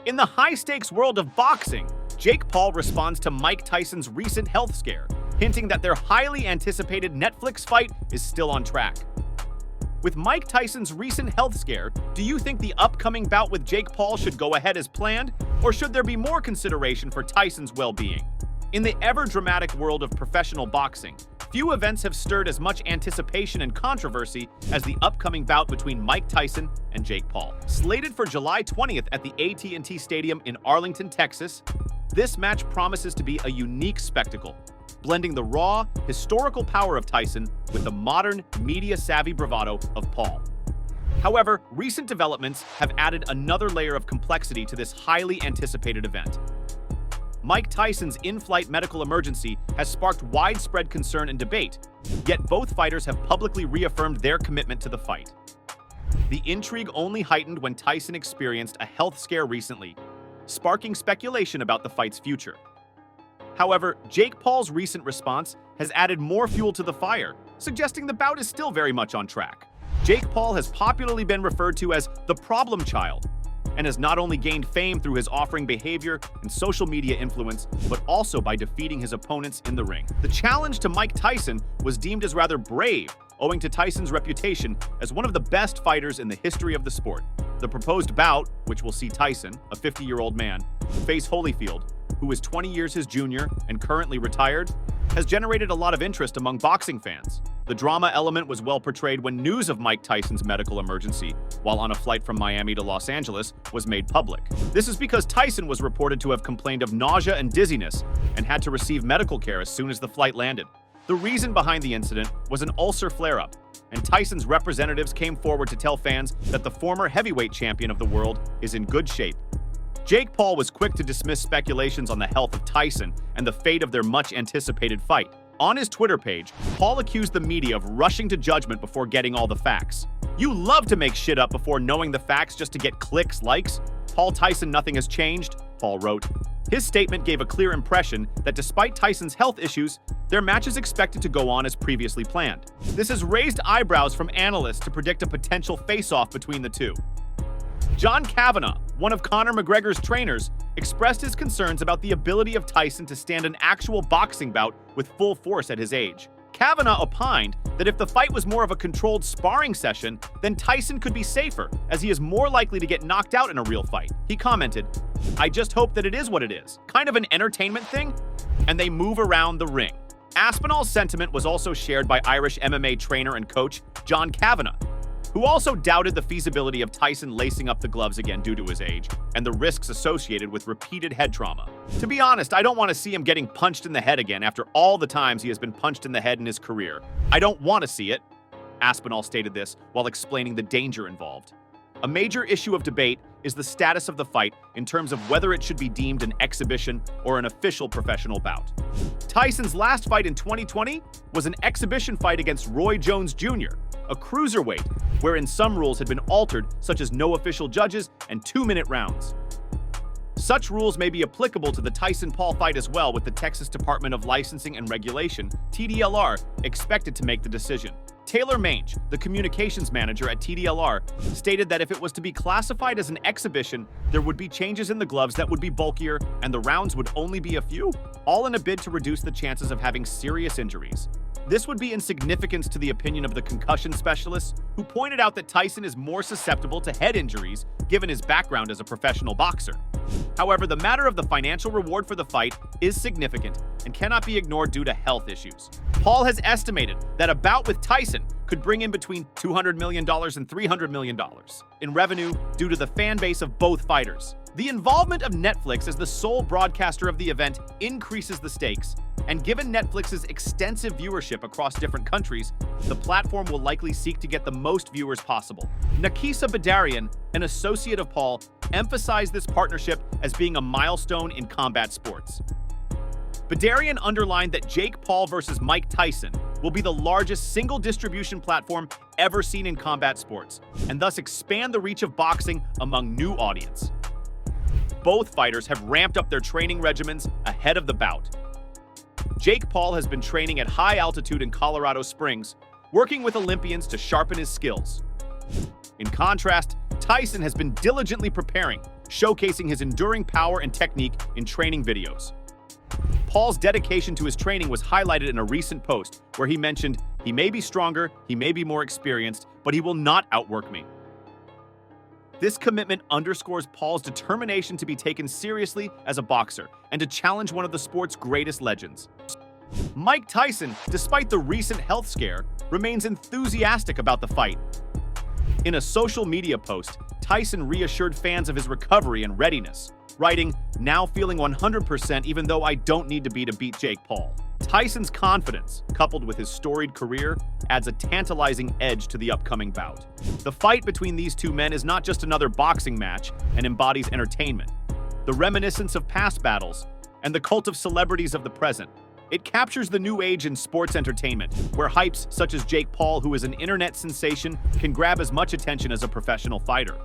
In the high-stakes world of boxing, Jake Paul responds to Mike Tyson's recent health scare, hinting that their highly anticipated Netflix fight is still on track. With Mike Tyson's recent health scare, do you think the upcoming bout with Jake Paul should go ahead as planned, or should there be more consideration for Tyson's well-being? In the ever-dramatic world of professional boxing, few events have stirred as much anticipation and controversy as the upcoming bout between Mike Tyson and Jake Paul. Slated for July 20th at the AT&T Stadium in Arlington, Texas, this match promises to be a unique spectacle, blending the raw, historical power of Tyson with the modern, media-savvy bravado of Paul. However, recent developments have added another layer of complexity to this highly anticipated event. Mike Tyson's in-flight medical emergency has sparked widespread concern and debate, yet both fighters have publicly reaffirmed their commitment to the fight. The intrigue only heightened when Tyson experienced a health scare recently, sparking speculation about the fight's future. However, Jake Paul's recent response has added more fuel to the fire, suggesting the bout is still very much on track. Jake Paul has popularly been referred to as the problem child, and has not only gained fame through his offering behavior and social media influence, but also by defeating his opponents in the ring. The challenge to Mike Tyson was deemed as rather brave, owing to Tyson's reputation as one of the best fighters in the history of the sport. The proposed bout, which will see Tyson, a 50-year-old man, face Holyfield, who is 20 years his junior and currently retired, has generated a lot of interest among boxing fans. The drama element was well portrayed when news of Mike Tyson's medical emergency, while on a flight from Miami to Los Angeles, was made public. This is because Tyson was reported to have complained of nausea and dizziness and had to receive medical care as soon as the flight landed. The reason behind the incident was an ulcer flare-up, and Tyson's representatives came forward to tell fans that the former heavyweight champion of the world is in good shape. Jake Paul was quick to dismiss speculations on the health of Tyson and the fate of their much-anticipated fight. On his Twitter page, Paul accused the media of rushing to judgment before getting all the facts. "You love to make shit up before knowing the facts just to get clicks, likes. Paul Tyson, nothing has changed," Paul wrote. His statement gave a clear impression that despite Tyson's health issues, their match is expected to go on as previously planned. This has raised eyebrows from analysts to predict a potential face-off between the two. John Kavanagh, one of Conor McGregor's trainers, expressed his concerns about the ability of Tyson to stand an actual boxing bout with full force at his age. Kavanagh opined that if the fight was more of a controlled sparring session, then Tyson could be safer, as he is more likely to get knocked out in a real fight. He commented, "I just hope that it is what it is, kind of an entertainment thing, and they move around the ring." Aspinall's sentiment was also shared by Irish MMA trainer and coach John Kavanagh, who also doubted the feasibility of Tyson lacing up the gloves again due to his age and the risks associated with repeated head trauma. "To be honest, I don't want to see him getting punched in the head again after all the times he has been punched in the head in his career. I don't want to see it," Aspinall stated this while explaining the danger involved. A major issue of debate is the status of the fight in terms of whether it should be deemed an exhibition or an official professional bout. Tyson's last fight in 2020 was an exhibition fight against Roy Jones Jr., a cruiserweight, wherein some rules had been altered, such as no official judges and 2-minute rounds. Such rules may be applicable to the Tyson-Paul fight as well, with the Texas Department of Licensing and Regulation, TDLR, expected to make the decision. Taylor Mange, the communications manager at TDLR, stated that if it was to be classified as an exhibition, there would be changes in the gloves that would be bulkier and the rounds would only be a few, all in a bid to reduce the chances of having serious injuries. This would be in significance to the opinion of the concussion specialists, who pointed out that Tyson is more susceptible to head injuries given his background as a professional boxer. However, the matter of the financial reward for the fight is significant and cannot be ignored due to health issues. Paul has estimated that a bout with Tyson could bring in between $200 million and $300 million in revenue due to the fan base of both fighters. The involvement of Netflix as the sole broadcaster of the event increases the stakes, and given Netflix's extensive viewership across different countries, the platform will likely seek to get the most viewers possible. Nakisa Badarian, an associate of Paul, emphasized this partnership as being a milestone in combat sports. Badarian underlined that Jake Paul versus Mike Tyson will be the largest single distribution platform ever seen in combat sports, and thus expand the reach of boxing among new audience. Both fighters have ramped up their training regimens ahead of the bout. Jake Paul has been training at high altitude in Colorado Springs, working with Olympians to sharpen his skills. In contrast, Tyson has been diligently preparing, showcasing his enduring power and technique in training videos. Paul's dedication to his training was highlighted in a recent post where he mentioned, "He may be stronger, he may be more experienced, but he will not outwork me." This commitment underscores Paul's determination to be taken seriously as a boxer and to challenge one of the sport's greatest legends. Mike Tyson, despite the recent health scare, remains enthusiastic about the fight. In a social media post, Tyson reassured fans of his recovery and readiness, writing, "Now feeling 100% even though I don't need to beat Jake Paul." Tyson's confidence, coupled with his storied career, adds a tantalizing edge to the upcoming bout. The fight between these two men is not just another boxing match and embodies entertainment, the reminiscence of past battles, and the cult of celebrities of the present. It captures the new age in sports entertainment, where hypes such as Jake Paul, who is an internet sensation, can grab as much attention as a professional fighter.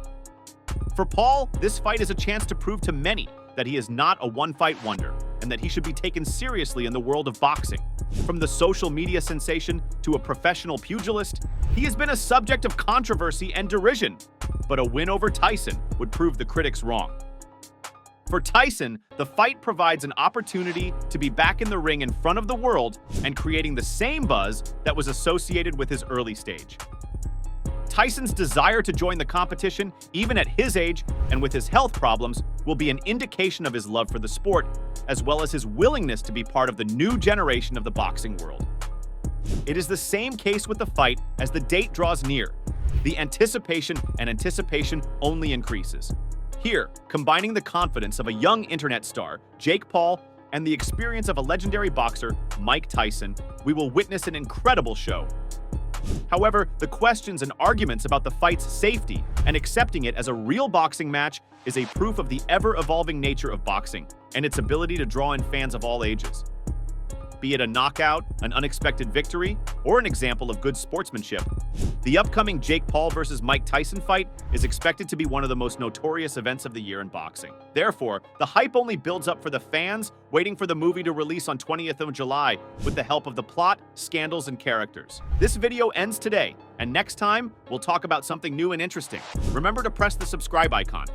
For Paul, this fight is a chance to prove to many that he is not a one-fight wonder and that he should be taken seriously in the world of boxing. From the social media sensation to a professional pugilist, he has been a subject of controversy and derision. But a win over Tyson would prove the critics wrong. For Tyson, the fight provides an opportunity to be back in the ring in front of the world and creating the same buzz that was associated with his early stage. Tyson's desire to join the competition, even at his age and with his health problems, will be an indication of his love for the sport, as well as his willingness to be part of the new generation of the boxing world. It is the same case with the fight as the date draws near. The anticipation only increases. Here, combining the confidence of a young internet star, Jake Paul, and the experience of a legendary boxer, Mike Tyson, we will witness an incredible show. However, the questions and arguments about the fight's safety and accepting it as a real boxing match is a proof of the ever-evolving nature of boxing and its ability to draw in fans of all ages. Be it a knockout, an unexpected victory, or an example of good sportsmanship, the upcoming Jake Paul versus Mike Tyson fight is expected to be one of the most notorious events of the year in boxing. Therefore, the hype only builds up for the fans waiting for the movie to release on 20th of July with the help of the plot, scandals, and characters. This video ends today, and next time, we'll talk about something new and interesting. Remember to press the subscribe icon,